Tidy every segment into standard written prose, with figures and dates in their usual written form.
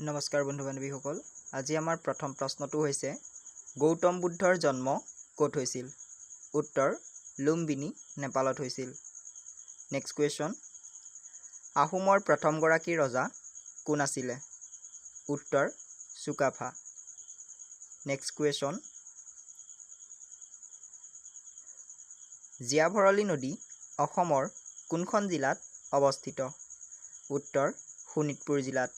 নমস্কাৰ বন্ধু বান্ধৱীসকল। আজি আমাৰ প্ৰথম প্ৰশ্নটো হৈছে গৌতম বুদ্ধৰ জন্ম ক'ত হৈছিল? উত্তৰ লুম্বিনী, নেপালত হৈছিল। নেক্সট কুৱেশ্যন, আহোমৰ প্ৰথমগৰাকী ৰজা কোন আছিলে? উত্তৰ চুকাফা। নেক্সট কুৱেশ্যন, জীয়াভৰলী নদী অসমৰ কোনখন জিলাত অৱস্থিত? উত্তৰ শোণিতপুৰ জিলাত।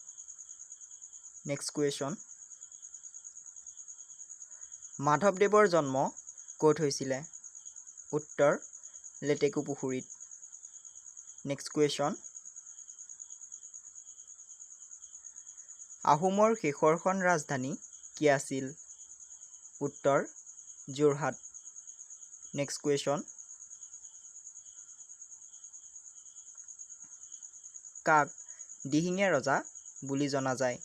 নেক্সট কুৱেশ্যন, মাধৱদেৱৰ জন্ম ক'ত হৈছিলে? উত্তৰ লেটেকু পুখুৰীত। নেক্সট কুৱেশ্যন, আহোমৰ শেষৰখন ৰাজধানী কি আছিল? উত্তৰ যোৰহাট। নেক্সট কুৱেশ্যন, কাক দিহিঙীয়া ৰজা বুলি জনা যায়?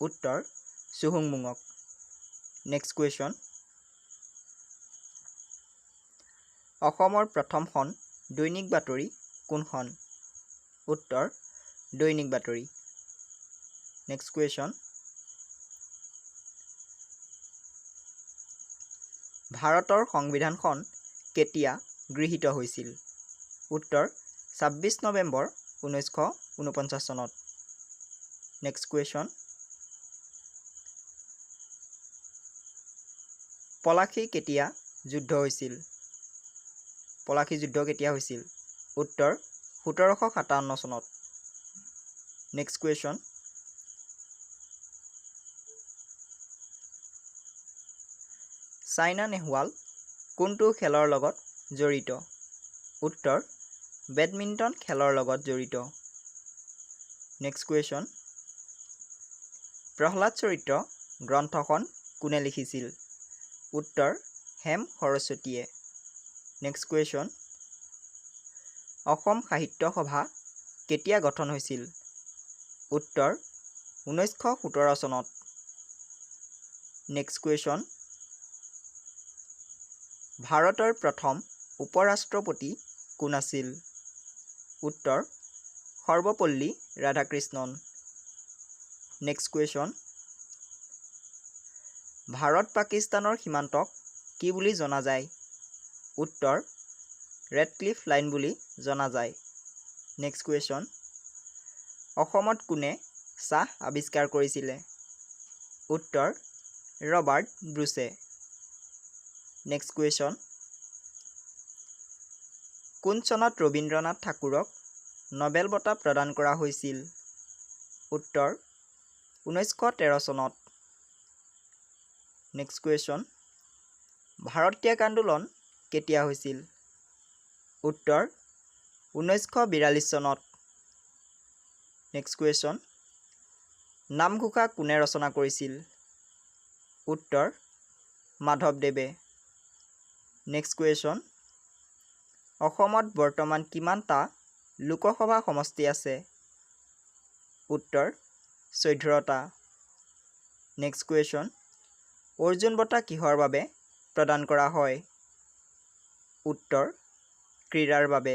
উত্তৰ চুহুংমুঙক। নেক্সট কুৱেশ্যন, অসমৰ প্ৰথমখন দৈনিক বাতৰি কোনখন? উত্তৰ দৈনিক বাতৰি। নেক্সট কুৱেশ্যন, ভাৰতৰ সংবিধানখন কেতিয়া গৃহীত হৈছিল? উত্তৰ ২৬ নৱেম্বৰ ১৯৪৯ চনত। নেক্সট কুৱেশ্যন, পলাশী কেতিয়া যুদ্ধ হৈছিল? পলাশী যুদ্ধ কেতিয়া হৈছিল? উত্তৰ ১৭৫৭ চনত। নেক্সট কুৱেশ্যন, চাইনা নেহৱাল কোনটো খেলৰ লগত জড়িত? উত্তৰ বেডমিণ্টন খেলৰ লগত জড়িত। নেক্সট কুৱেশ্যন, প্ৰহ্লাদ চৰিত্ৰ গ্ৰন্থখন কোনে লিখিছিল? উত্তৰ হেম সৰস্বতীয়ে। নেক্সট কুৱেশ্যন, অসম সাহিত্য সভা কেতিয়া গঠন হৈছিল? উত্তৰ ১৯১৭ চনত। নেক্সট কুৱেশ্যন, ভাৰতৰ প্ৰথম উপ-ৰাষ্ট্ৰপতি কোন আছিল? উত্তৰ সৰ্বপল্লী ৰাধাকৃষ্ণন। নেক্সট কুৱেশ্যন, ভাৰত পাকিস্তানৰ সীমান্তক কি বুলি জনা যায়? উত্তৰ ৰেডক্লিফ লাইন বুলি জনা যায়। নেক্সট কুৱেশ্যন, অসমত কোনে চাহ আৱিষ্কাৰ কৰিছিলে? উত্তৰ ৰবাৰ্ট ব্ৰুছে। নেক্সট কুৱেশ্যন, কোন চনত ৰবীন্দ্ৰনাথ ঠাকুৰক নবেল বঁটা প্ৰদান কৰা হৈছিল? উত্তৰ ১৯১৩ চনত। নেক্সট কুৱেশ্যন, ভাৰত ত্যাগ আন্দোলন কেতিয়া হৈছিল? উত্তৰ ১৯৪২ চনত। নেক্সট কুৱেশ্যন, নামঘোষা কোনে ৰচনা কৰিছিল? উত্তৰ মাধৱদেৱে। নেক্সট কুৱেশ্যন, অসমত বৰ্তমান কিমানটা লোকসভা সমষ্টি আছে? উত্তৰ ১৪টা। নেক্সট কুৱেশ্যন, অৰ্জুন বঁটা কিহৰ বাবে প্ৰদান কৰা হয়? উত্তৰ ক্ৰীড়াৰ বাবে।